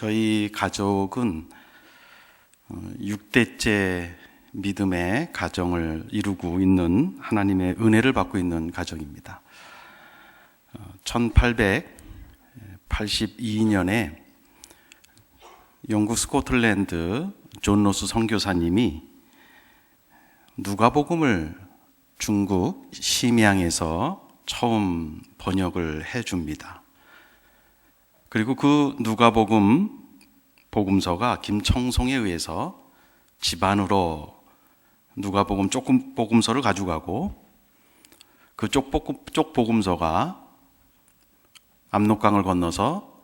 저희 가족은 6대째 믿음의 가정을 이루고 있는 하나님의 은혜를 받고 있는 가정입니다. 1882년에 영국 스코틀랜드 존 로스 선교사님이 누가복음을 중국 심양에서 처음 번역을 해줍니다. 그리고 그 누가복음 복음서가 김청송에 의해서 집안으로 누가복음 복음서를 가져가고 그 쪽 복음서가 압록강을 건너서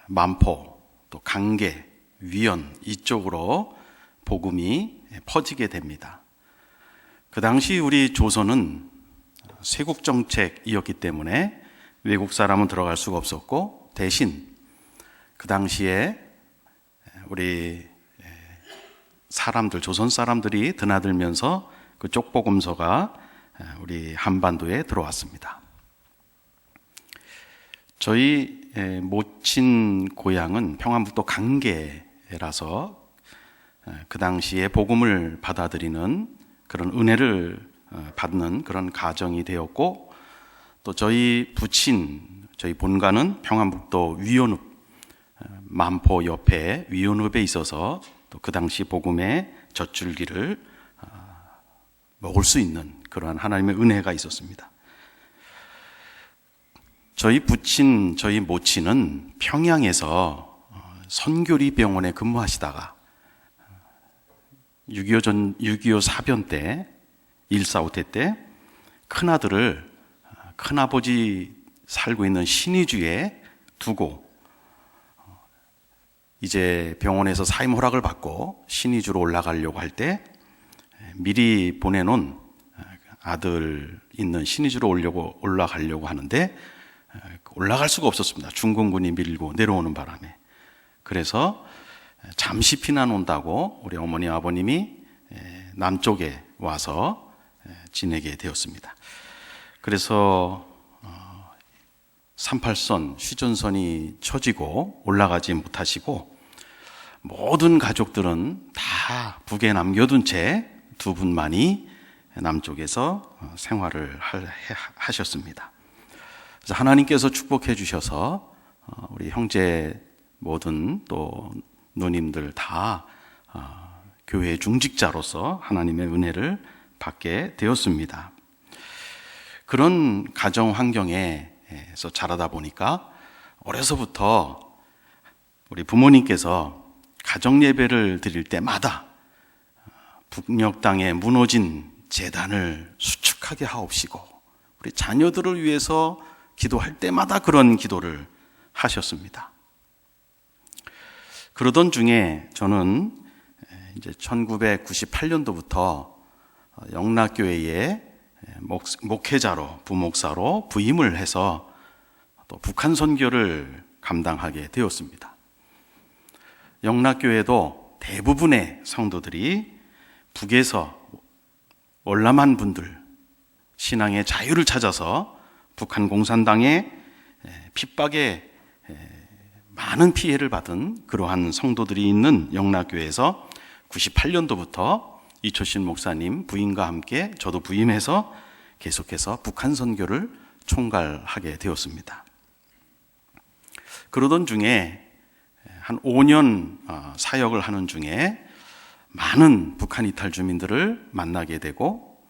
만포, 또 강계, 위연 이쪽으로 복음이 퍼지게 됩니다. 그 당시 우리 조선은 쇄국 정책이었기 때문에 외국 사람은 들어갈 수가 없었고, 대신 그 당시에 우리 사람들, 조선 사람들이 드나들면서 그 쪽복음서가 우리 한반도에 들어왔습니다. 저희 모친 고향은 평안북도 강계라서 그 당시에 복음을 받아들이는 그런 은혜를 받는 그런 가정이 되었고, 또 저희 부친, 저희 본가는 평안북도 위원읍, 만포 옆에 위원읍에 있어서 또 그 당시 복음의 젖줄기를 먹을 수 있는 그러한 하나님의 은혜가 있었습니다. 저희 부친, 저희 모친은 평양에서 선교리 병원에 근무하시다가 6.25 사변 때, 1.4.5태 때 큰아들을 큰아버지 살고 있는 신의주에 두고 이제 병원에서 사임 허락을 받고 신의주로 올라가려고 할 때 미리 보내놓은 아들 있는 신의주로 올라가려고 하는데 올라갈 수가 없었습니다. 중공군이 밀고 내려오는 바람에. 그래서 잠시 피난 온다고 우리 어머니 아버님이 남쪽에 와서 지내게 되었습니다. 그래서 38선 휴전선이 쳐지고 올라가지 못하시고 모든 가족들은 다 북에 남겨둔 채 두 분만이 남쪽에서 생활을 하셨습니다. 그래서 하나님께서 축복해 주셔서 우리 형제 모든 또 누님들 다 교회 중직자로서 하나님의 은혜를 받게 되었습니다. 그런 가정 환경에서 자라다 보니까 어려서부터 우리 부모님께서 가정 예배를 드릴 때마다 북녘 땅에 무너진 제단을 수축하게 하옵시고 우리 자녀들을 위해서 기도할 때마다 그런 기도를 하셨습니다. 그러던 중에 저는 이제 1998년도부터 영락교회에 목회자로, 부목사로 부임을 해서 또 북한 선교를 감당하게 되었습니다. 영락교회도 대부분의 성도들이 북에서 월남한 분들, 신앙의 자유를 찾아서 북한 공산당의 핍박에 많은 피해를 받은 그러한 성도들이 있는 영락교회에서 98년도부터 이초신 목사님 부임과 함께 저도 부임해서 계속해서 북한 선교를 총괄하게 되었습니다. 그러던 중에 한 5년 사역을 하는 중에 많은 북한 이탈 주민들을 만나게 되고,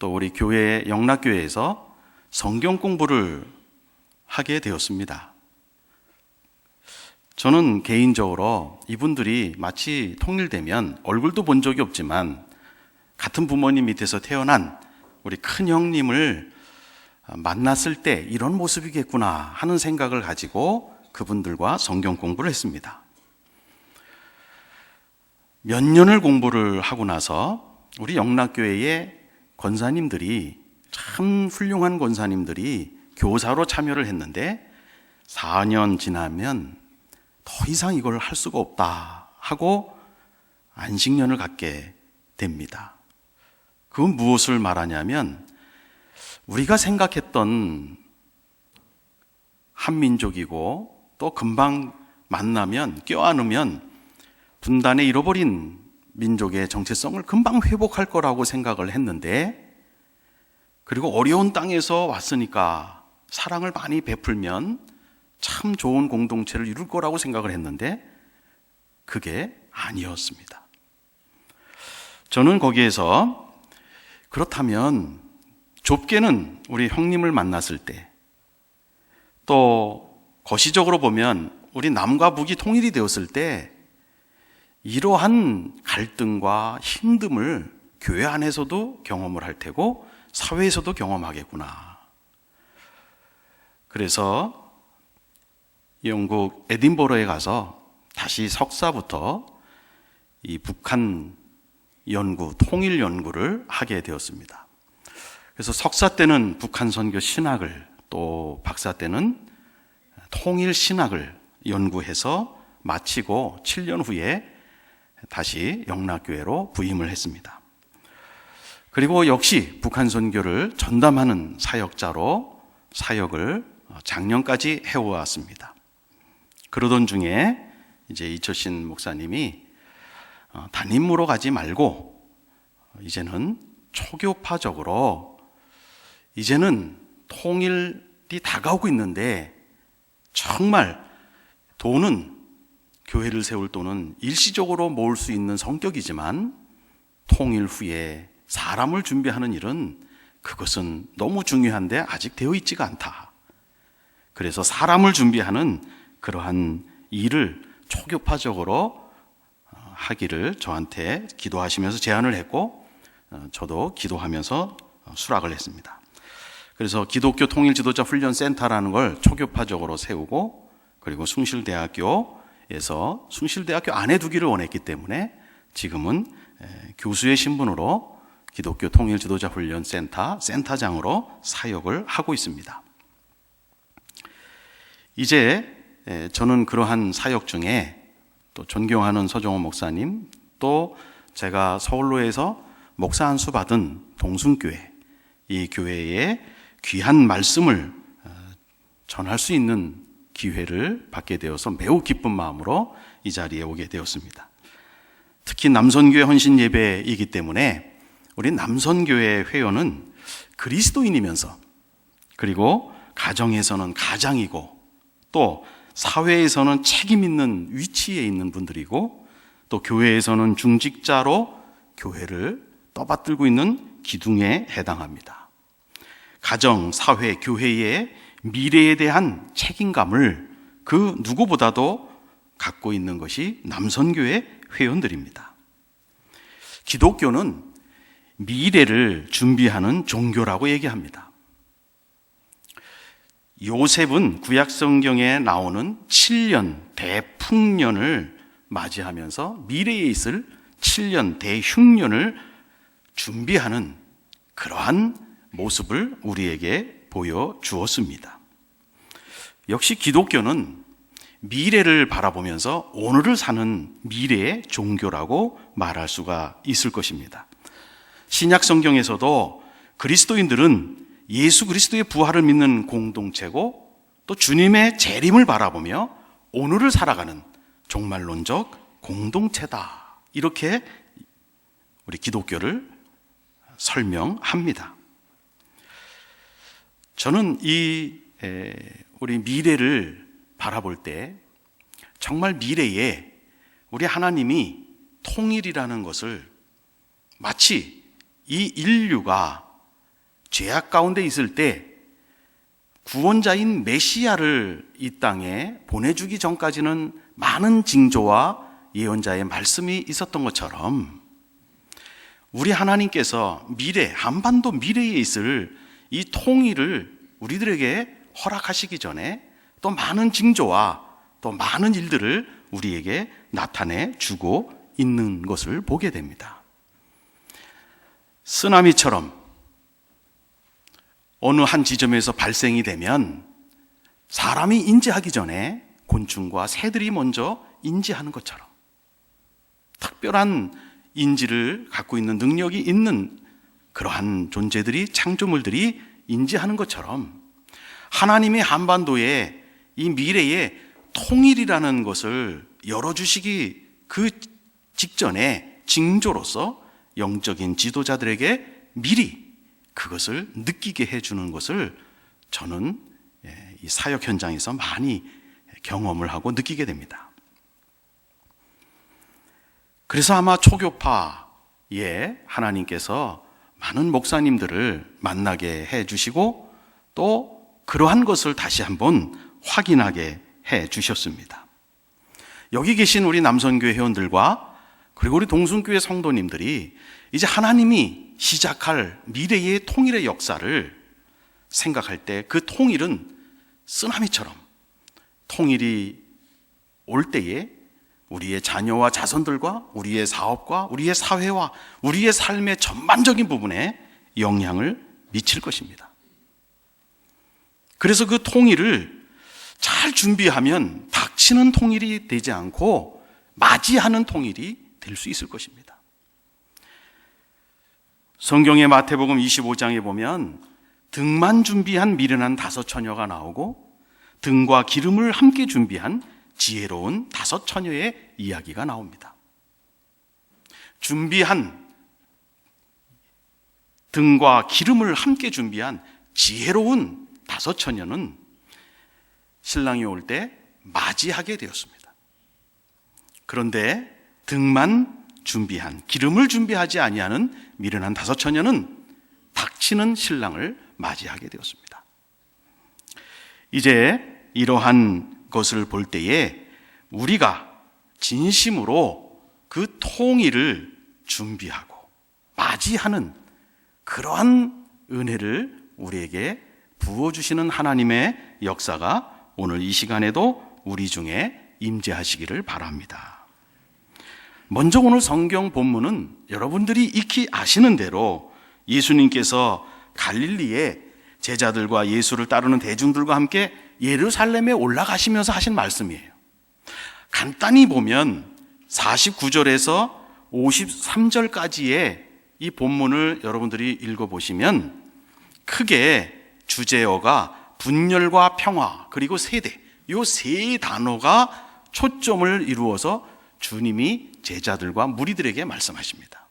또 우리 교회, 영락교회에서 성경 공부를 하게 되었습니다. 저는 개인적으로 이분들이 마치 통일되면 얼굴도 본 적이 없지만 같은 부모님 밑에서 태어난 우리 큰 형님을 만났을 때 이런 모습이겠구나 하는 생각을 가지고 그분들과 성경 공부를 했습니다. 몇 년을 공부를 하고 나서 우리 영락교회의 권사님들이, 참 훌륭한 권사님들이 교사로 참여를 했는데 4년 지나면 더 이상 이걸 할 수가 없다 하고 안식년을 갖게 됩니다. 그건 무엇을 말하냐면 우리가 생각했던 한민족이고 또 금방 만나면, 껴안으면 분단에 잃어버린 민족의 정체성을 금방 회복할 거라고 생각을 했는데, 그리고 어려운 땅에서 왔으니까 사랑을 많이 베풀면 참 좋은 공동체를 이룰 거라고 생각을 했는데 그게 아니었습니다. 저는 거기에서 그렇다면 좁게는 우리 형님을 만났을 때, 또 거시적으로 보면 우리 남과 북이 통일이 되었을 때 이러한 갈등과 힘듦을 교회 안에서도 경험을 할 테고 사회에서도 경험하겠구나. 그래서 영국 에딘버러에 가서 다시 석사부터 이 북한 연구, 통일 연구를 하게 되었습니다. 그래서 석사 때는 북한 선교 신학을, 또 박사 때는 통일 신학을 연구해서 마치고 7년 후에 다시 영락교회로 부임을 했습니다. 그리고 역시 북한 선교를 전담하는 사역자로 사역을 작년까지 해왔습니다. 그러던 중에 이제 이철신 목사님이 담임으로 가지 말고 이제는 초교파적으로, 이제는 통일이 다가오고 있는데 정말 돈은, 교회를 세울 돈은 일시적으로 모을 수 있는 성격이지만 통일 후에 사람을 준비하는 일은, 그것은 너무 중요한데 아직 되어 있지가 않다. 그래서 사람을 준비하는 그러한 일을 초교파적으로 하기를 저한테 기도하시면서 제안을 했고, 저도 기도하면서 수락을 했습니다. 그래서 기독교 통일지도자 훈련센터라는 걸 초교파적으로 세우고, 그리고 숭실대학교에서 숭실대학교 안에 두기를 원했기 때문에 지금은 교수의 신분으로 기독교 통일지도자 훈련센터 센터장으로 사역을 하고 있습니다. 이제 저는 그러한 사역 중에 또 존경하는 서정호 목사님, 또 제가 서울로에서 목사 안수 받은 동순교회, 이 교회에 귀한 말씀을 전할 수 있는 기회를 받게 되어서 매우 기쁜 마음으로 이 자리에 오게 되었습니다. 특히 남선교회 헌신 예배이기 때문에 우리 남선교회 회원은 그리스도인이면서, 그리고 가정에서는 가장이고, 또 사회에서는 책임 있는 위치에 있는 분들이고, 또 교회에서는 중직자로 교회를 떠받들고 있는 기둥에 해당합니다. 가정, 사회, 교회의 미래에 대한 책임감을 그 누구보다도 갖고 있는 것이 남선교회 회원들입니다. 기독교는 미래를 준비하는 종교라고 얘기합니다. 요셉은 구약 성경에 나오는 7년 대풍년을 맞이하면서 미래에 있을 7년 대흉년을 준비하는 그러한 모습을 우리에게 보여주었습니다. 역시 기독교는 미래를 바라보면서 오늘을 사는 미래의 종교라고 말할 수가 있을 것입니다. 신약 성경에서도 그리스도인들은 예수 그리스도의 부활을 믿는 공동체고, 또 주님의 재림을 바라보며 오늘을 살아가는 종말론적 공동체다. 이렇게 우리 기독교를 설명합니다. 저는 우리 미래를 바라볼 때 정말 미래에 우리 하나님이 통일이라는 것을, 마치 이 인류가 죄악 가운데 있을 때 구원자인 메시아를 이 땅에 보내주기 전까지는 많은 징조와 예언자의 말씀이 있었던 것처럼, 우리 하나님께서 미래, 한반도 미래에 있을 이 통일을 우리들에게 허락하시기 전에 또 많은 징조와 또 많은 일들을 우리에게 나타내 주고 있는 것을 보게 됩니다. 쓰나미처럼 어느 한 지점에서 발생이 되면 사람이 인지하기 전에 곤충과 새들이 먼저 인지하는 것처럼, 특별한 인지를 갖고 있는 능력이 있는 그러한 존재들이, 창조물들이 인지하는 것처럼, 하나님의 한반도에 이 미래에 통일이라는 것을 열어주시기 그 직전에 징조로서 영적인 지도자들에게 미리 그것을 느끼게 해주는 것을 저는 이 사역 현장에서 많이 경험을 하고 느끼게 됩니다. 그래서 아마 초교파에 하나님께서 많은 목사님들을 만나게 해주시고 또 그러한 것을 다시 한번 확인하게 해주셨습니다. 여기 계신 우리 남선교회 회원들과 그리고 우리 동순교회 성도님들이 이제 하나님이 시작할 미래의 통일의 역사를 생각할 때 그 통일은 쓰나미처럼 통일이 올 때에 우리의 자녀와 자손들과 우리의 사업과 우리의 사회와 우리의 삶의 전반적인 부분에 영향을 미칠 것입니다. 그래서 그 통일을 잘 준비하면 닥치는 통일이 되지 않고 맞이하는 통일이 될 수 있을 것입니다. 성경의 마태복음 25장에 보면 등만 준비한 미련한 5 처녀가 나오고 등과 기름을 함께 준비한 지혜로운 5 처녀의 이야기가 나옵니다. 준비한 등과 기름을 함께 준비한 지혜로운 5 처녀는 신랑이 올 때 맞이하게 되었습니다. 그런데 등만 준비한, 기름을 준비하지 아니하는 미련한 5 처녀는 닥치는 신랑을 맞이하게 되었습니다. 이제 이러한 것을 볼 때에 우리가 진심으로 그 통일을 준비하고 맞이하는 그러한 은혜를 우리에게 부어주시는 하나님의 역사가 오늘 이 시간에도 우리 중에 임재하시기를 바랍니다. 먼저 오늘 성경 본문은 여러분들이 익히 아시는 대로 예수님께서 갈릴리에 제자들과 예수를 따르는 대중들과 함께 예루살렘에 올라가시면서 하신 말씀이에요. 간단히 보면 49절에서 53절까지의 이 본문을 여러분들이 읽어보시면 크게 주제어가 분열과 평화 그리고 세대, 이 세 단어가 초점을 이루어서 주님이 제자들과 무리들에게 말씀하십니다.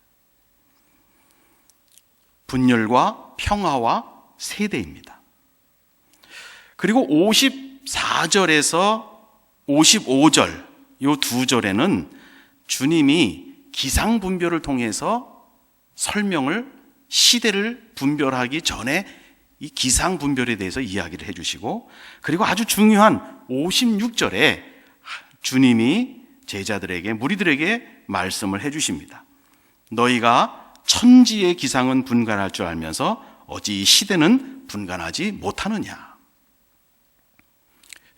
분열과 평화와 세대입니다. 그리고 54절에서 55절 이 2절에는 주님이 기상분별을 통해서 설명을 시대를 분별하기 전에 이 기상분별에 대해서 이야기를 해주시고, 그리고 아주 중요한 56절에 주님이 제자들에게 무리들에게 말씀을 해주십니다. 너희가 천지의 기상은 분간할 줄 알면서 어찌 이 시대는 분간하지 못하느냐.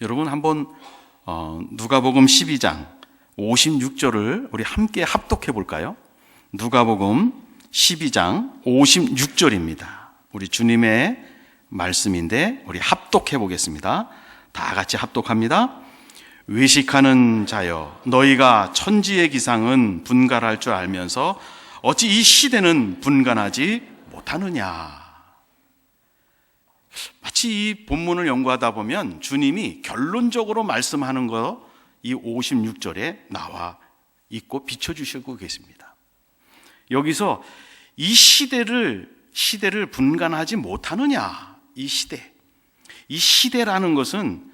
여러분 한번 누가복음 12장 56절을 우리 함께 합독해 볼까요? 누가복음 12장 56절입니다. 우리 주님의 말씀인데 우리 합독해 보겠습니다. 다 같이 합독합니다. 외식하는 자여, 너희가 천지의 기상은 분간할 줄 알면서 어찌 이 시대는 분간하지 못하느냐. 마치 이 본문을 연구하다 보면 주님이 결론적으로 말씀하는 거 이 56절에 나와 있고 비춰주시고 계십니다. 여기서 이 시대를 분간하지 못하느냐. 이 시대라는 것은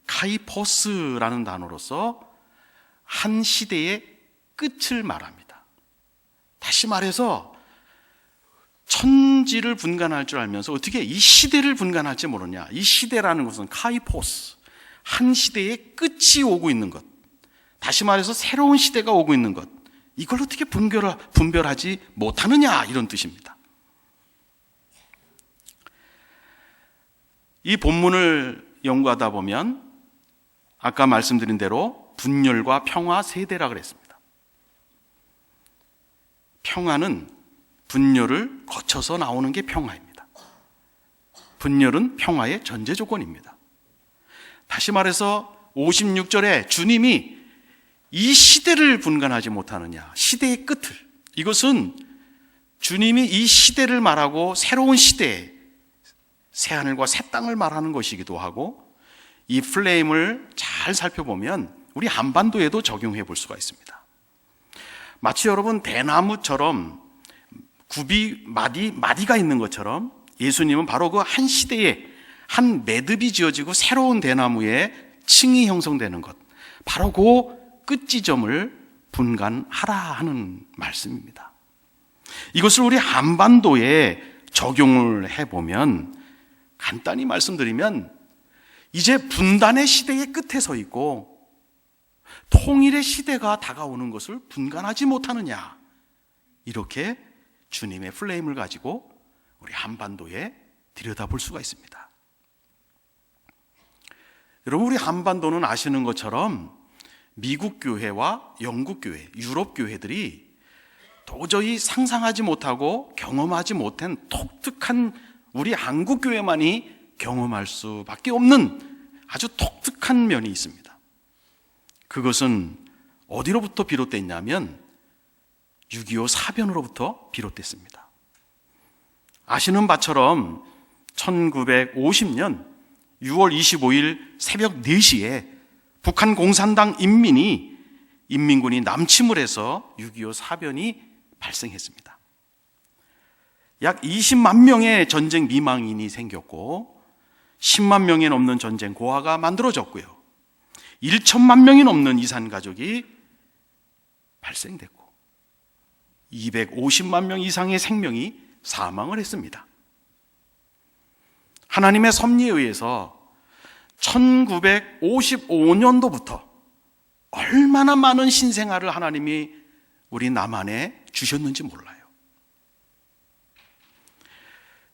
카이포스라는 단어로서 한 시대의 끝을 말합니다. 다시 말해서 천지를 분간할 줄 알면서 어떻게 이 시대를 분간할지 모르냐. 이 시대라는 것은 카이포스, 한 시대의 끝이 오고 있는 것, 다시 말해서 새로운 시대가 오고 있는 것, 이걸 어떻게 분별하지 못하느냐, 이런 뜻입니다. 이 본문을 연구하다 보면 아까 말씀드린 대로 분열과 평화 세대라 그랬습니다. 평화는 분열을 거쳐서 나오는 게 평화입니다. 분열은 평화의 전제 조건입니다. 다시 말해서 56절에 주님이 이 시대를 분간하지 못하느냐, 시대의 끝을, 이것은 주님이 이 시대를 말하고 새로운 시대, 새하늘과 새 땅을 말하는 것이기도 하고, 이 플레임을 잘 살펴보면 우리 한반도에도 적용해 볼 수가 있습니다. 마치 여러분 대나무처럼 굽이 마디가 있는 것처럼 예수님은 바로 그 한 시대에 한 매듭이 지어지고 새로운 대나무에 층이 형성되는 것, 바로 그 끝지점을 분간하라 하는 말씀입니다. 이것을 우리 한반도에 적용을 해보면, 간단히 말씀드리면 이제 분단의 시대의 끝에 서 있고 통일의 시대가 다가오는 것을 분간하지 못하느냐, 이렇게 주님의 플레임을 가지고 우리 한반도에 들여다볼 수가 있습니다. 여러분, 우리 한반도는 아시는 것처럼 미국 교회와 영국 교회, 유럽 교회들이 도저히 상상하지 못하고 경험하지 못한 독특한, 우리 한국 교회만이 경험할 수밖에 없는 아주 독특한 면이 있습니다. 그것은 어디로부터 비롯됐냐면 6.25 사변으로부터 비롯됐습니다. 아시는 바처럼 1950년 6월 25일 새벽 4시에 북한 공산당 인민군이 남침을 해서 6.25 사변이 발생했습니다. 약 20만 명의 전쟁 미망인이 생겼고 10만 명이 넘는 전쟁 고아가 만들어졌고요. 1천만 명이 넘는 이산 가족이 발생됐고 250만 명 이상의 생명이 사망을 했습니다. 하나님의 섭리에 의해서 1955년도부터 얼마나 많은 신생아를 하나님이 우리 남한에 주셨는지 몰라요.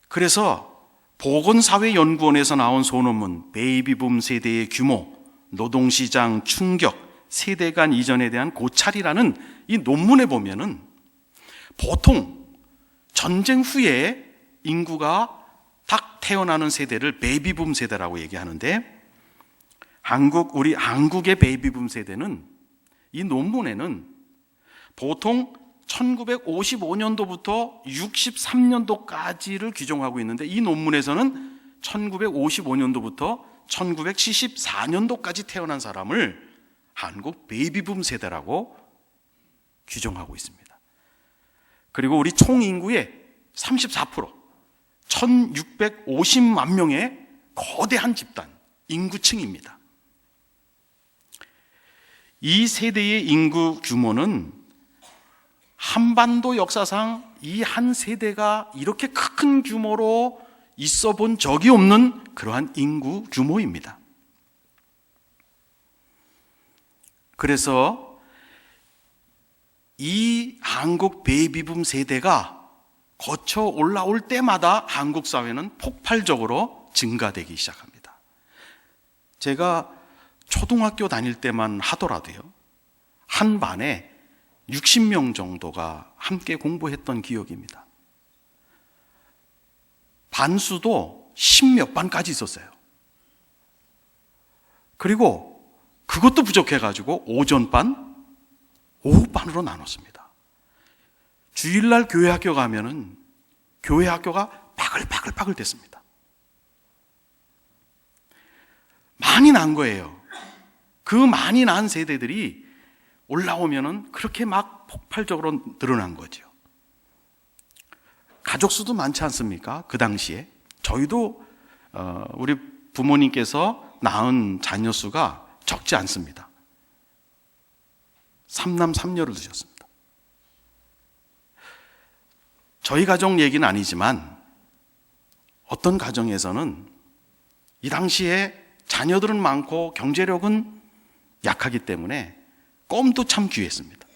그래서 보건사회연구원에서 나온 소논문 베이비붐 세대의 규모, 노동시장 충격, 세대 간 이전에 대한 고찰이라는 이 논문에 보면은 보통 전쟁 후에 인구가 딱 태어나는 세대를 베이비붐 세대라고 얘기하는데, 우리 한국의 베이비붐 세대는 이 논문에는 보통 1955년도부터 63년도까지를 규정하고 있는데, 이 논문에서는 1955년도부터 1974년도까지 태어난 사람을 한국 베이비붐 세대라고 규정하고 있습니다. 그리고 우리 총 인구의 34%, 1650만 명의 거대한 집단, 인구층입니다. 이 세대의 인구 규모는 한반도 역사상 이 한 세대가 이렇게 큰 규모로 있어 본 적이 없는 그러한 인구 규모입니다. 그래서 이 한국 베이비붐 세대가 거쳐 올라올 때마다 한국 사회는 폭발적으로 증가되기 시작합니다. 제가 초등학교 다닐 때만 하더라도요, 한 반에 60명 정도가 함께 공부했던 기억입니다. 반수도 10몇 반까지 있었어요. 그리고 그것도 부족해가지고 오전반, 오후반으로 나눴습니다. 주일날 교회 학교 가면은 교회 학교가 바글바글 됐습니다. 많이 난 거예요. 그 많이 난 세대들이 올라오면은 그렇게 막 폭발적으로 늘어난 거죠. 가족 수도 많지 않습니까? 그 당시에 저희도 우리 부모님께서 낳은 자녀 수가 적지 않습니다. 3남 3녀를 두셨습니다. 저희 가정 얘기는 아니지만 어떤 가정에서는 이 당시에 자녀들은 많고 경제력은 약하기 때문에 껌도 참 귀했습니다.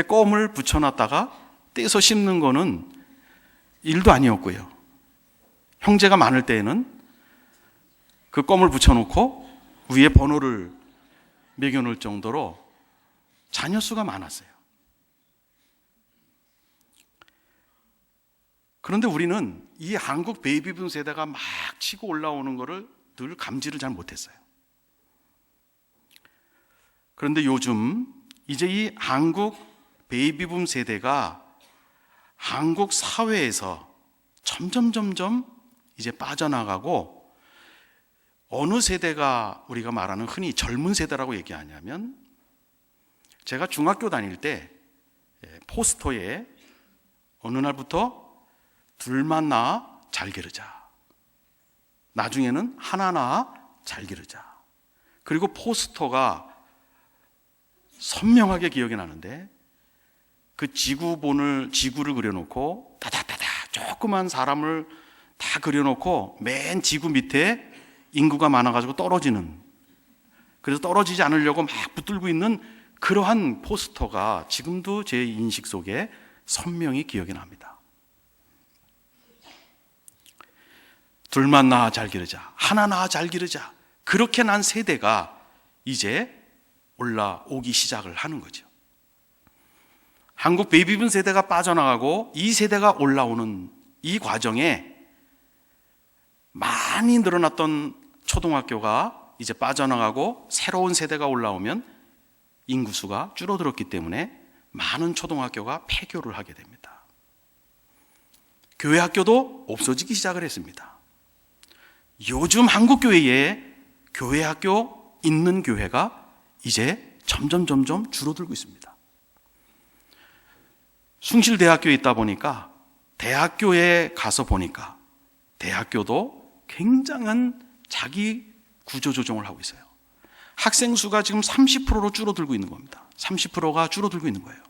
껌을 붙여놨다가 떼서 씹는 거는 일도 아니었고요. 형제가 많을 때에는 그 껌을 붙여놓고 위에 번호를 매겨놓을 정도로 자녀 수가 많았어요. 그런데 우리는 이 한국 베이비붐 세대가 막 치고 올라오는 거를 늘 감지를 잘 못했어요. 그런데 요즘 이제 이 한국 베이비붐 세대가 한국 사회에서 점점 이제 빠져나가고 어느 세대가 우리가 말하는 흔히 젊은 세대라고 얘기하냐면, 제가 중학교 다닐 때 포스터에 어느 날부터 둘만 낳아 잘 기르자, 나중에는 하나 낳아 잘 기르자, 그리고 포스터가 선명하게 기억이 나는데, 그 지구를 그려놓고 다다다다 조그만 사람을 다 그려놓고 맨 지구 밑에 인구가 많아가지고 떨어지는, 그래서 떨어지지 않으려고 막 붙들고 있는 그러한 포스터가 지금도 제 인식 속에 선명히 기억이 납니다. 둘만 낳아 잘 기르자, 하나 낳아 잘 기르자, 그렇게 난 세대가 이제 올라오기 시작을 하는 거죠. 한국 베이비붐 세대가 빠져나가고 이 세대가 올라오는 이 과정에 많이 늘어났던 초등학교가 이제 빠져나가고 새로운 세대가 올라오면 인구수가 줄어들었기 때문에 많은 초등학교가 폐교를 하게 됩니다. 교회 학교도 없어지기 시작을 했습니다. 요즘 한국 교회에 교회 학교 있는 교회가 이제 점점 줄어들고 있습니다. 숭실대학교에 있다 보니까 대학교에 가서 보니까 대학교도 굉장한 자기 구조조정을 하고 있어요. 학생 수가 지금 30%로 줄어들고 있는 겁니다. 30%가 줄어들고 있는 거예요.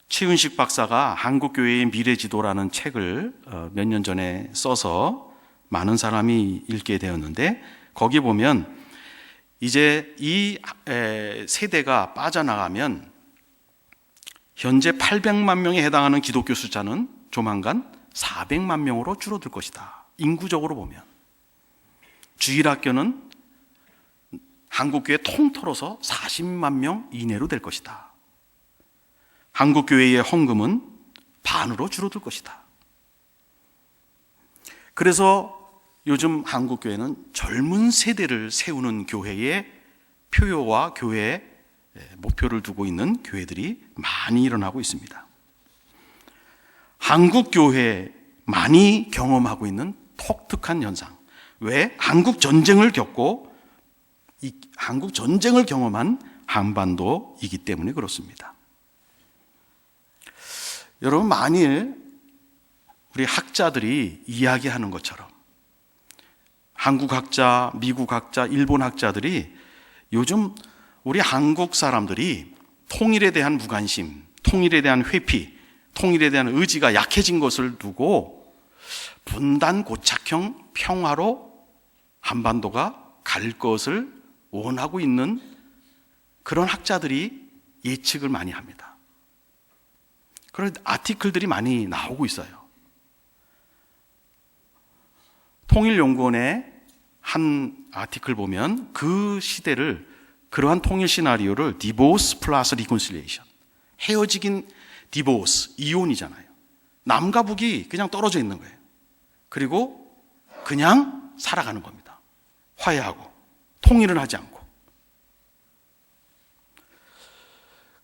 최은식 박사가 한국교회의 미래지도라는 책을 몇 년 전에 써서 많은 사람이 읽게 되었는데, 거기 보면 이제 이 세대가 빠져나가면 현재 800만 명에 해당하는 기독교 숫자는 조만간 400만 명으로 줄어들 것이다. 인구적으로 보면 주일학교는 한국교회 통틀어서 40만 명 이내로 될 것이다. 한국교회의 헌금은 반으로 줄어들 것이다. 그래서 요즘 한국교회는 젊은 세대를 세우는 교회의 표요와 교회의 목표를 두고 있는 교회들이 많이 일어나고 있습니다. 한국교회만이 경험하고 있는 독특한 현상. 왜? 한국 전쟁을 겪고 한국 전쟁을 경험한 한반도이기 때문에 그렇습니다. 여러분, 만일 우리 학자들이 이야기하는 것처럼 한국 학자, 미국 학자, 일본 학자들이 요즘 우리 한국 사람들이 통일에 대한 무관심, 통일에 대한 회피, 통일에 대한 의지가 약해진 것을 두고 분단 고착형 평화로 한반도가 갈 것을 원하고 있는 그런 학자들이 예측을 많이 합니다. 그런 아티클들이 많이 나오고 있어요. 통일연구원의 한 아티클 보면 그 시대를, 그러한 통일 시나리오를 디보스 플러스 리콘실리에이션, 헤어지긴 디보스, 이혼이잖아요. 남과 북이 그냥 떨어져 있는 거예요. 그리고 그냥 살아가는 겁니다. 화해하고 통일을 하지 않고.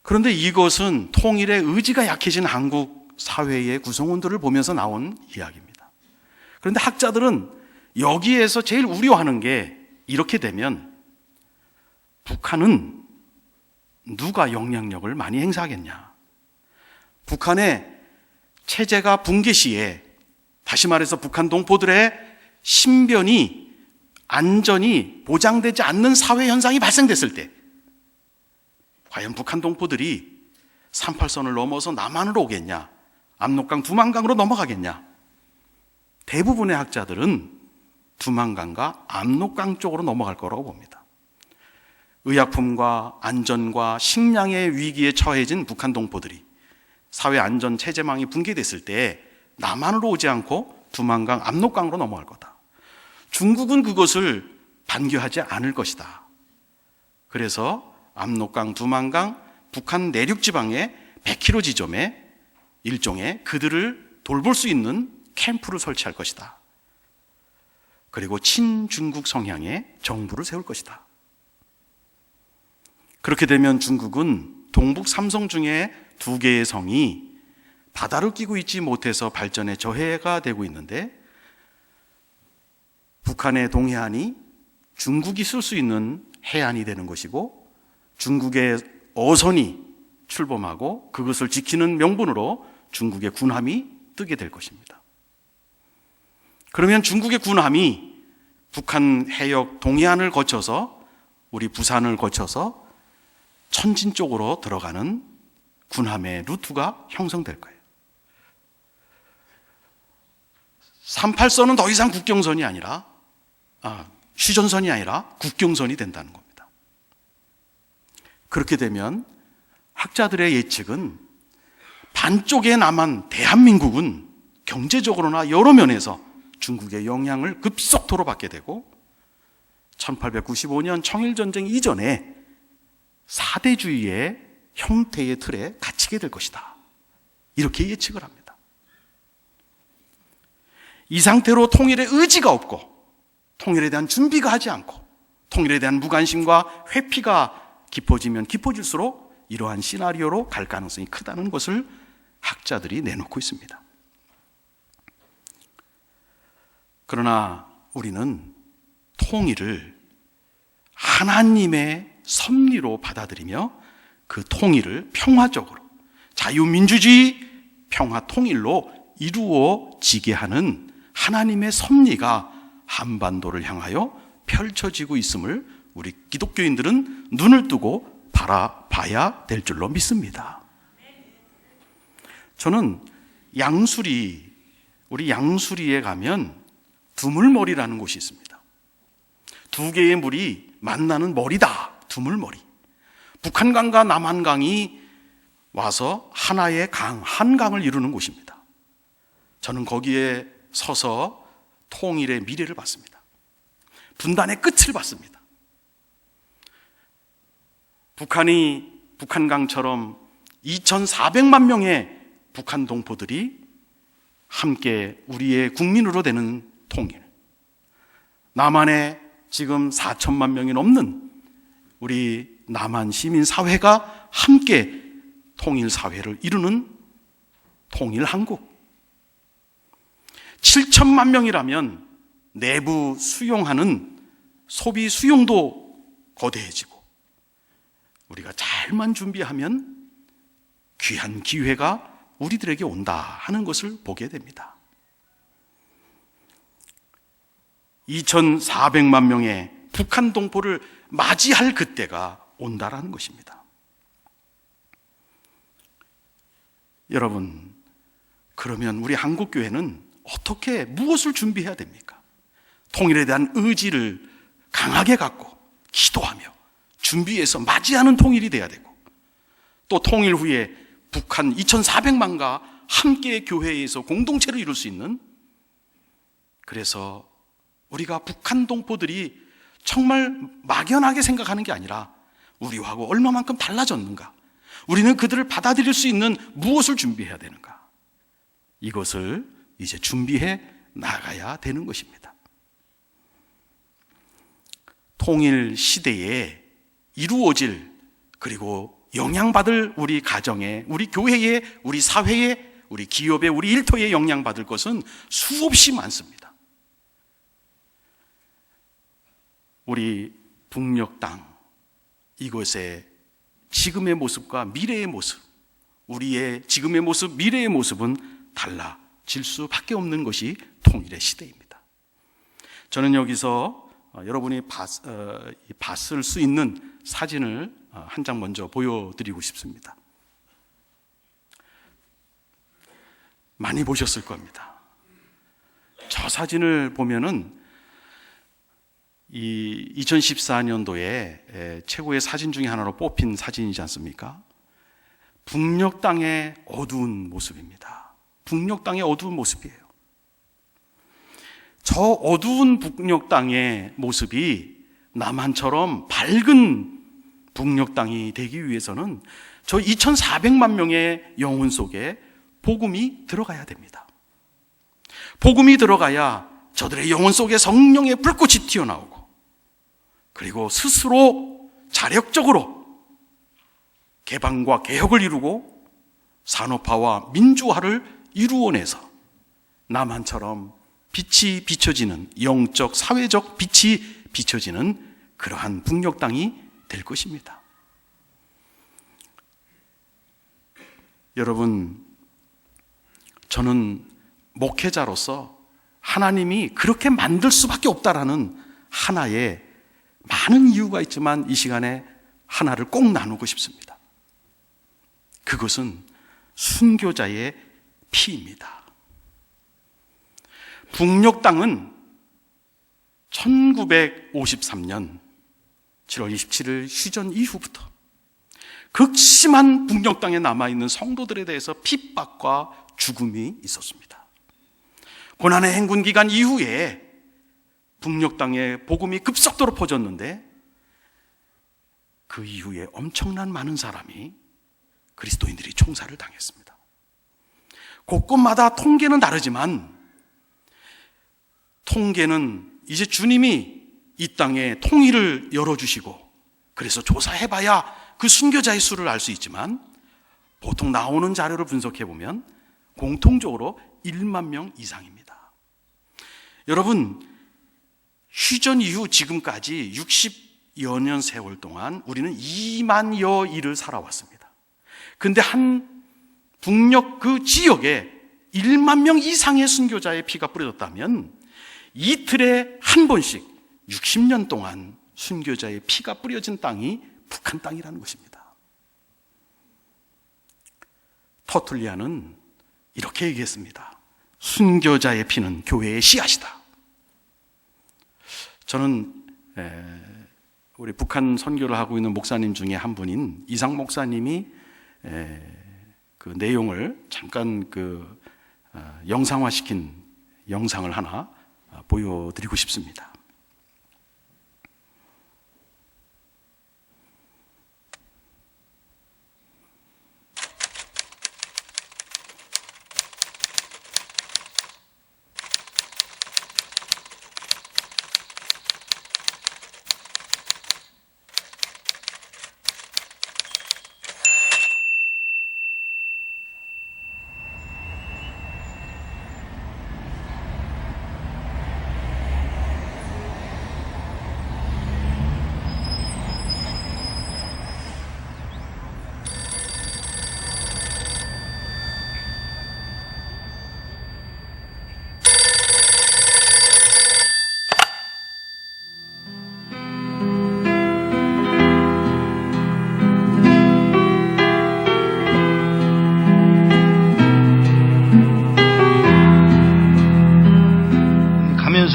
그런데 이것은 통일의 의지가 약해진 한국 사회의 구성원들을 보면서 나온 이야기입니다. 그런데 학자들은 여기에서 제일 우려하는 게, 이렇게 되면 북한은 누가 영향력을 많이 행사하겠냐. 북한의 체제가 붕괴 시에, 다시 말해서 북한 동포들의 신변이, 안전이 보장되지 않는 사회 현상이 발생됐을 때 과연 북한 동포들이 38선을 넘어서 남한으로 오겠냐, 압록강, 두만강으로 넘어가겠냐. 대부분의 학자들은 두만강과 압록강 쪽으로 넘어갈 거라고 봅니다. 의약품과 안전과 식량의 위기에 처해진 북한 동포들이 사회 안전 체제망이 붕괴됐을 때 남한으로 오지 않고 두만강, 압록강으로 넘어갈 거다. 중국은 그것을 반겨하지 않을 것이다. 그래서 압록강, 두만강, 북한 내륙 지방의 100km 지점에 일종의 그들을 돌볼 수 있는 캠프를 설치할 것이다. 그리고 친중국 성향의 정부를 세울 것이다. 그렇게 되면 중국은 동북 삼성 중에 2개의 성이 바다를 끼고 있지 못해서 발전에 저해가 되고 있는데, 북한의 동해안이 중국이 쓸 수 있는 해안이 되는 것이고, 중국의 어선이 출범하고 그것을 지키는 명분으로 중국의 군함이 뜨게 될 것입니다. 그러면 중국의 군함이 북한 해역 동해안을 거쳐서 우리 부산을 거쳐서 천진 쪽으로 들어가는 군함의 루트가 형성될 거예요. 38선은 더 이상 국경선이 아니라 휴전선이 아니라 국경선이 된다는 겁니다. 그렇게 되면 학자들의 예측은 반쪽에 남은 대한민국은 경제적으로나 여러 면에서 중국의 영향을 급속도로 받게 되고 1895년 청일전쟁 이전에 사대주의의 형태의 틀에 갇히게 될 것이다. 이렇게 예측을 합니다. 이 상태로 통일의 의지가 없고 통일에 대한 준비가 하지 않고 통일에 대한 무관심과 회피가 깊어지면 깊어질수록 이러한 시나리오로 갈 가능성이 크다는 것을 학자들이 내놓고 있습니다. 그러나 우리는 통일을 하나님의 섭리로 받아들이며 그 통일을 평화적으로 자유민주주의 평화 통일로 이루어지게 하는 하나님의 섭리가 한반도를 향하여 펼쳐지고 있음을 우리 기독교인들은 눈을 뜨고 바라봐야 될 줄로 믿습니다. 저는 우리 양수리에 가면 두물머리라는 곳이 있습니다. 두 개의 물이 만나는 머리다. 두물머리. 북한강과 남한강이 와서 하나의 강, 한강을 이루는 곳입니다. 저는 거기에 서서 통일의 미래를 봤습니다. 분단의 끝을 봤습니다. 북한강처럼 2,400만 명의 북한 동포들이 함께 우리의 국민으로 되는 통일, 남한에 지금 4천만 명이 넘는 우리 남한 시민사회가 함께 통일사회를 이루는 통일한국, 7천만 명이라면 내부 수용하는 소비 수용도 거대해지고 우리가 잘만 준비하면 귀한 기회가 우리들에게 온다 하는 것을 보게 됩니다. 2,400만 명의 북한 동포를 맞이할 그때가 온다라는 것입니다. 여러분, 그러면 우리 한국교회는 어떻게 무엇을 준비해야 됩니까? 통일에 대한 의지를 강하게 갖고 기도하며 준비해서 맞이하는 통일이 돼야 되고, 또 통일 후에 북한 2,400만과 함께 교회에서 공동체를 이룰 수 있는, 그래서 우리가 북한 동포들이 정말 막연하게 생각하는 게 아니라 우리하고 얼마만큼 달라졌는가, 우리는 그들을 받아들일 수 있는 무엇을 준비해야 되는가, 이것을 이제 준비해 나가야 되는 것입니다. 통일 시대에 이루어질, 그리고 영향받을 우리 가정에, 우리 교회에, 우리 사회에, 우리 기업에, 우리 일터에 영향받을 것은 수없이 많습니다. 우리 북녘 땅, 이곳의 지금의 모습과 미래의 모습, 우리의 지금의 모습, 미래의 모습은 달라질 수밖에 없는 것이 통일의 시대입니다. 저는 여기서 여러분이 봤을 수 있는 사진을 한 장 먼저 보여드리고 싶습니다. 많이 보셨을 겁니다. 저 사진을 보면은 이 2014년도에 최고의 사진 중에 하나로 뽑힌 사진이지 않습니까? 북녘 땅의 어두운 모습입니다. 북녘 땅의 어두운 모습이에요. 저 어두운 북녘 땅의 모습이 남한처럼 밝은 북녘 땅이 되기 위해서는 저 2,400만 명의 영혼 속에 복음이 들어가야 됩니다. 복음이 들어가야 저들의 영혼 속에 성령의 불꽃이 튀어나오고, 그리고 스스로 자력적으로 개방과 개혁을 이루고 산업화와 민주화를 이루어내서 남한처럼 빛이 비춰지는, 영적, 사회적 빛이 비춰지는 그러한 북녘 땅이 될 것입니다. 여러분, 저는 목회자로서 하나님이 그렇게 만들 수밖에 없다라는 하나의 많은 이유가 있지만 이 시간에 하나를 꼭 나누고 싶습니다. 그것은 순교자의 피입니다. 북녘 땅은 1953년 7월 27일 휴전 이후부터 극심한 북녘 땅에 남아있는 성도들에 대해서 핍박과 죽음이 있었습니다. 고난의 행군 기간 이후에 북녘 땅에 복음이 급속도로 퍼졌는데 그 이후에 엄청난 많은 사람이 그리스도인들이 총살을 당했습니다. 곳곳마다 통계는 다르지만 통계는 이제 주님이 이 땅에 통일을 열어주시고 그래서 조사해봐야 그 순교자의 수를 알 수 있지만 보통 나오는 자료를 분석해보면 공통적으로 1만 명 이상입니다. 여러분, 휴전 이후 지금까지 60여 년 세월 동안 우리는 2만여 일을 살아왔습니다. 근데 한 북녘 그 지역에 1만 명 이상의 순교자의 피가 뿌려졌다면 이틀에 한 번씩 60년 동안 순교자의 피가 뿌려진 땅이 북한 땅이라는 것입니다. 터툴리아는 이렇게 얘기했습니다. 순교자의 피는 교회의 씨앗이다. 저는 우리 북한 선교를 하고 있는 목사님 중에 한 분인 이상 목사님이 그 내용을 잠깐 영상화시킨 영상을 하나 보여드리고 싶습니다.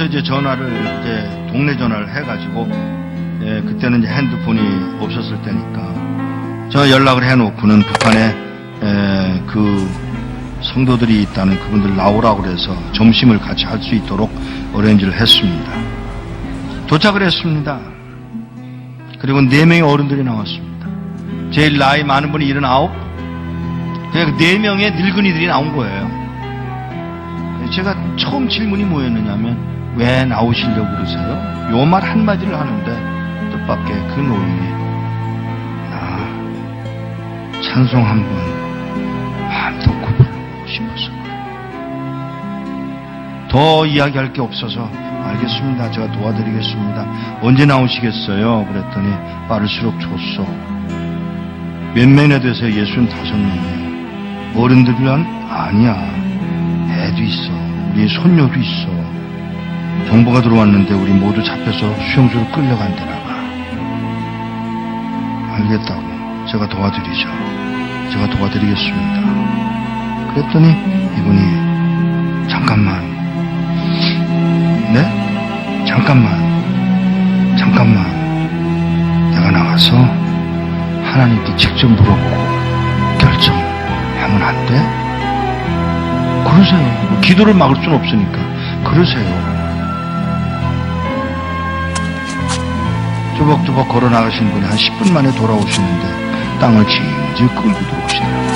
이제 전화를 이제 동네 전화를 해가지고 그때는 이제 핸드폰이 없었을 때니까 저 연락을 해놓고는 북한에 그 성도들이 있다는 그분들 나오라고 그래서 점심을 같이 할 수 있도록 어레인지를 했습니다. 도착을 했습니다. 그리고 4명의 어른들이 나왔습니다. 제일 나이 많은 분이 79, 그냥 4명의 늙은이들이 나온 거예요. 제가 처음 질문이 뭐였느냐면 왜 나오시려고 그러세요? 요 말 한마디를 하는데 뜻밖의 그 노인이 찬송 한번 마음 놓고 부르고 싶어서 더 이야기할 게 없어서 알겠습니다. 제가 도와드리겠습니다. 언제 나오시겠어요? 그랬더니 빠를수록 좋소. 몇 명이나 되세요? 65명이에요. 어른들이란 아니야. 애도 있어. 우리 손녀도 있어. 정보가 들어왔는데 우리 모두 잡혀서 수용소로 끌려간다나 봐. 알겠다고. 제가 도와드리죠. 제가 도와드리겠습니다. 그랬더니 이분이 잠깐만. 네? 잠깐만. 내가 나가서 하나님께 직접 물어보고 결정하면 안 돼? 그러세요. 기도를 막을 수는 없으니까. 그러세요. 조벅조벅 걸어 나가신 분이 한 10분 만에 돌아오시는데 땅을 질질 끌고 들어오시더라고요.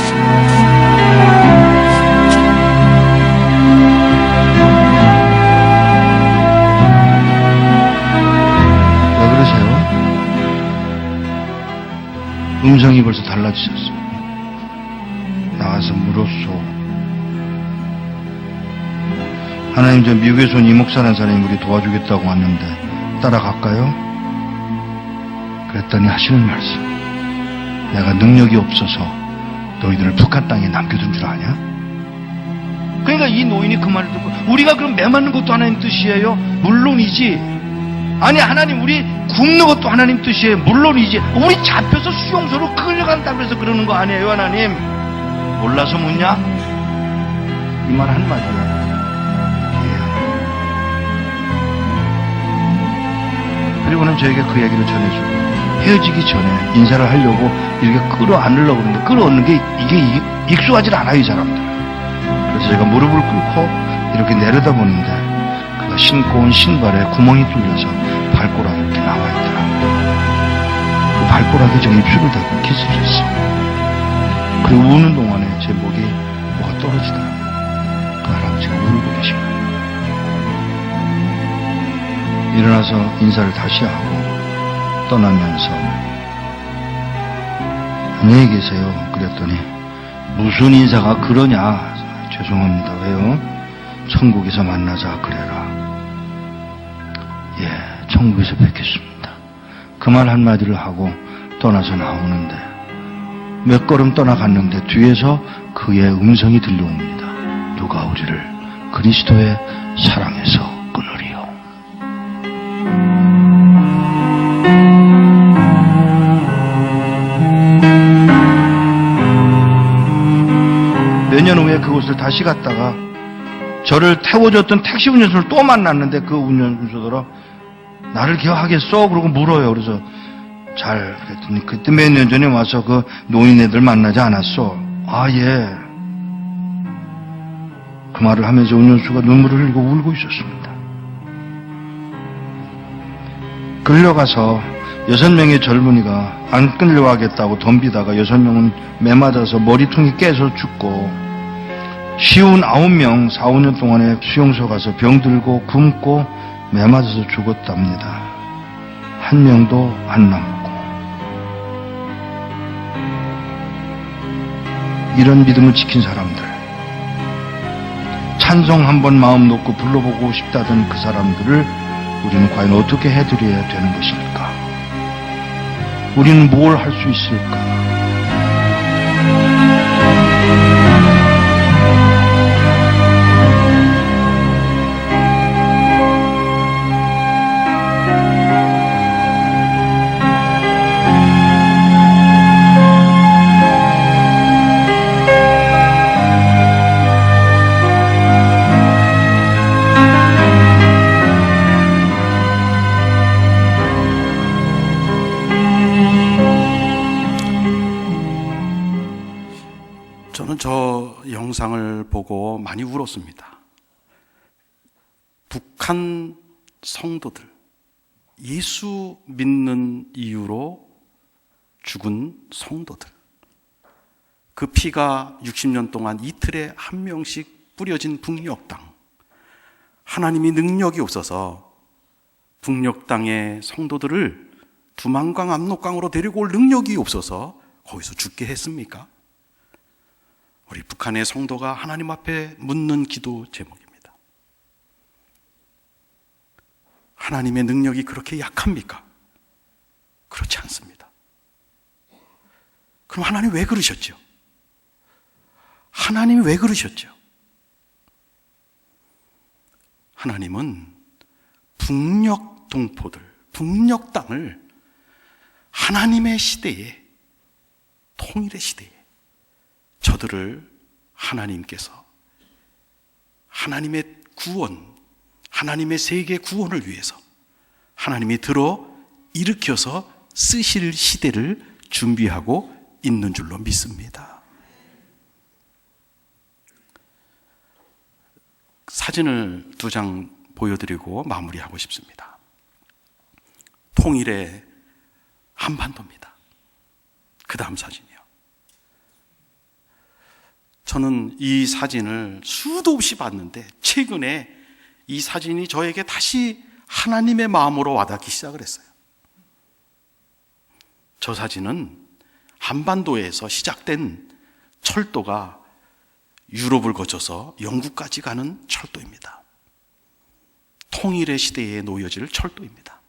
왜 그러세요? 음성이 벌써 달라지셨어요. 나가서 가서 물었소. 하나님, 저 미국에서 온 이목사라는 사람이 우리 도와주겠다고 왔는데 따라갈까요? 그랬더니 하시는 말씀, 내가 능력이 없어서 너희들을 북한 땅에 남겨둔 줄 아냐? 그러니까 이 노인이 그 말을 듣고, 우리가 그럼 매 맞는 것도 하나님 뜻이에요? 물론이지. 아니, 하나님, 우리 굶는 것도 하나님 뜻이에요? 물론이지. 우리 잡혀서 수용소로 끌려간다고 해서 그러는 거 아니에요, 하나님? 몰라서 묻냐? 이 말 한마디야. 그리고는 저에게 그 얘기를 전해주고, 헤어지기 전에 인사를 하려고 이렇게 끌어안으려고 그러는데, 끌어안는 게 이게 익숙하지 않아요, 이 사람들. 그래서 제가 무릎을 꿇고 이렇게 내려다보는데, 그가 신고 온 신발에 구멍이 뚫려서 발가락이 이렇게 나와 있더라. 그 발가락에 제가 입술을 대고 키스를 했어요. 그리고 우는 동안에 제 목에 뭐가 떨어지더라. 그 할아버지가 울고 계신 거예요. 일어나서 인사를 다시 하고 떠나면서, 안녕히 계세요. 그랬더니, 무슨 인사가 그러냐? 죄송합니다. 왜요? 천국에서 만나자 그래라. 예, 천국에서 뵙겠습니다. 그 말 한마디를 하고 떠나서 나오는데, 몇 걸음 떠나갔는데 뒤에서 그의 음성이 들려옵니다. 누가 우리를 그리스도의 사랑에서 끊으리요. 몇 년 후에 그곳을 다시 갔다가 저를 태워줬던 택시 운전수를 또 만났는데, 그 운전수더러 나를 기억하겠어? 그러고 물어요. 그래서 잘, 그랬더니 그때 몇 년 전에 와서 그 노인네들 만나지 않았어? 아, 예. 그 말을 하면서 운전수가 눈물을 흘리고 울고 있었습니다. 끌려가서 6명의 젊은이가 안 끌려가겠다고 덤비다가 6명은 매맞아서 머리통이 깨서 죽고, 쉬운 9명 4, 5년 동안에 수용소 가서 병들고 굶고 매맞아서 죽었답니다. 한 명도 안 남고. 이런 믿음을 지킨 사람들, 찬송 한번 마음 놓고 불러보고 싶다던 그 사람들을 우리는 과연 어떻게 해드려야 되는 것입니까? 우리는 뭘 할 수 있을까? 저는 저 영상을 보고 많이 울었습니다. 북한 성도들, 예수 믿는 이유로 죽은 성도들, 그 피가 60년 동안 이틀에 한 명씩 뿌려진 북녘 땅, 하나님이 능력이 없어서 북녘 땅의 성도들을 두만강 압록강으로 데리고 올 능력이 없어서 거기서 죽게 했습니까? 우리 북한의 성도가 하나님 앞에 묻는 기도 제목입니다. 하나님의 능력이 그렇게 약합니까? 그렇지 않습니다. 그럼 하나님 왜 그러셨죠? 하나님이 왜 그러셨죠? 하나님은 북녘 동포들, 북녘 땅을 하나님의 시대에, 통일의 시대에 저들을 하나님께서 하나님의 구원, 하나님의 세계 구원을 위해서 하나님이 들어 일으켜서 쓰실 시대를 준비하고 있는 줄로 믿습니다. 사진을 2장 보여드리고 마무리하고 싶습니다. 통일의 한반도입니다. 그 다음 사진이요. 저는 이 사진을 수도 없이 봤는데 최근에 이 사진이 저에게 다시 하나님의 마음으로 와닿기 시작을 했어요. 저 사진은 한반도에서 시작된 철도가 유럽을 거쳐서 영국까지 가는 철도입니다. 통일의 시대에 놓여질 철도입니다.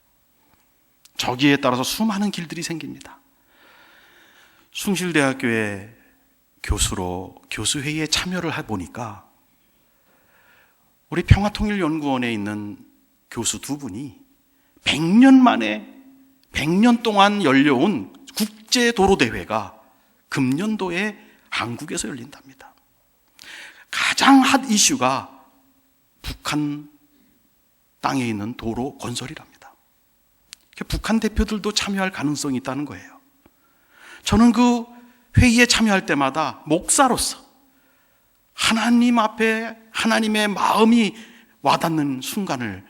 저기에 따라서 수많은 길들이 생깁니다. 숭실대학교의 교수로 교수회의에 참여를 해보니까 우리 평화통일연구원에 있는 교수 두 분이 100년 만에 100년 동안 열려온 국제도로대회가 금년도에 한국에서 열린답니다. 가장 핫 이슈가 북한 땅에 있는 도로 건설이랍니다. 북한 대표들도 참여할 가능성이 있다는 거예요. 저는 그 회의에 참여할 때마다 목사로서 하나님 앞에 하나님의 마음이 와닿는 순간을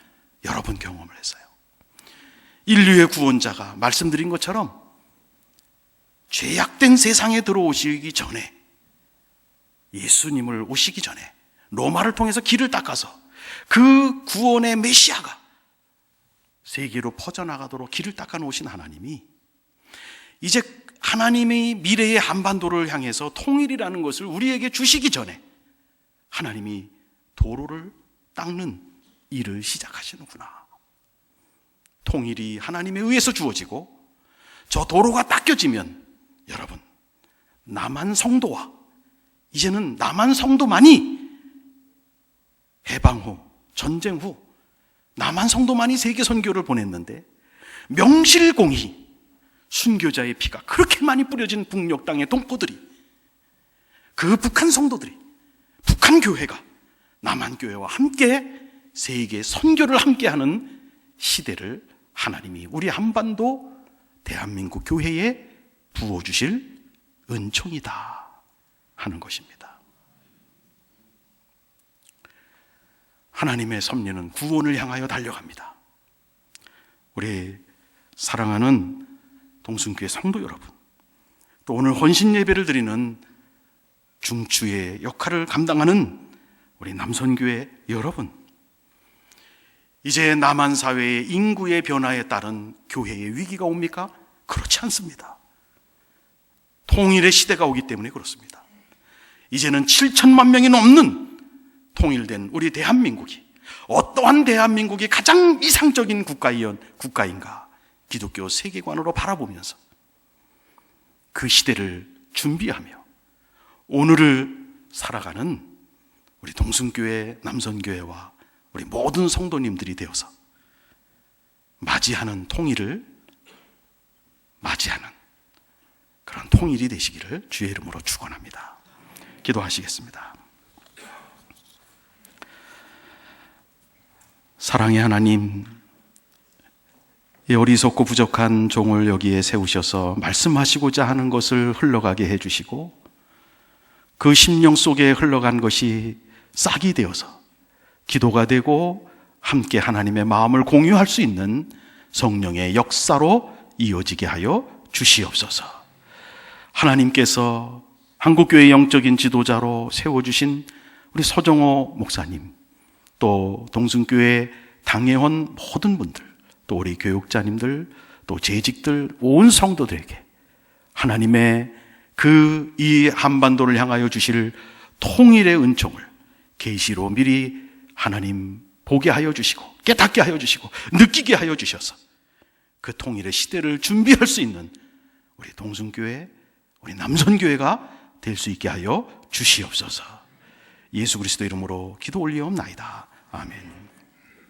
여러 번 경험을 했어요. 인류의 구원자가 말씀드린 것처럼 죄악된 세상에 들어오시기 전에, 예수님을 오시기 전에 로마를 통해서 길을 닦아서 그 구원의 메시아가 세계로 퍼져나가도록 길을 닦아 놓으신 하나님이 이제 하나님의 미래의 한반도를 향해서 통일이라는 것을 우리에게 주시기 전에 하나님이 도로를 닦는 일을 시작하시는구나. 통일이 하나님에 의해서 주어지고 저 도로가 닦여지면 여러분, 남한 성도와 이제는 남한 성도만이 해방 후, 전쟁 후 남한 성도만이 세계 선교를 보냈는데 명실공히 순교자의 피가 그렇게 많이 뿌려진 북녘 땅의 동포들이, 그 북한 성도들이, 북한 교회가 남한 교회와 함께 세계 선교를 함께하는 시대를 하나님이 우리 한반도 대한민국 교회에 부어주실 은총이다 하는 것입니다. 하나님의 섭리는 구원을 향하여 달려갑니다. 우리 사랑하는 동순교회 성도 여러분, 또 오늘 헌신 예배를 드리는 중추의 역할을 감당하는 우리 남선교회 여러분, 이제 남한 사회의 인구의 변화에 따른 교회의 위기가 옵니까? 그렇지 않습니다. 통일의 시대가 오기 때문에 그렇습니다. 이제는 7천만 명이 넘는 통일된 우리 대한민국이, 어떠한 대한민국이 가장 이상적인 국가인가 기독교 세계관으로 바라보면서 그 시대를 준비하며 오늘을 살아가는 우리 동순교회, 남선교회와 우리 모든 성도님들이 되어서 맞이하는 통일을 맞이하는 그런 통일이 되시기를 주의 이름으로 축원합니다. 기도하시겠습니다. 사랑의 하나님, 이 어리석고 부족한 종을 여기에 세우셔서 말씀하시고자 하는 것을 흘러가게 해주시고, 그 심령 속에 흘러간 것이 싹이 되어서 기도가 되고 함께 하나님의 마음을 공유할 수 있는 성령의 역사로 이어지게 하여 주시옵소서. 하나님께서 한국교회 영적인 지도자로 세워주신 우리 서정호 목사님, 또 동순교회 당회원 모든 분들, 또 우리 교육자님들, 또 재직들, 온 성도들에게 하나님의 그 이 한반도를 향하여 주실 통일의 은총을 계시로 미리 하나님 보게 하여 주시고 깨닫게 하여 주시고 느끼게 하여 주셔서 그 통일의 시대를 준비할 수 있는 우리 동순교회, 우리 남선교회가 될 수 있게 하여 주시옵소서. 예수 그리스도 이름으로 기도 올리옵나이다. 아멘.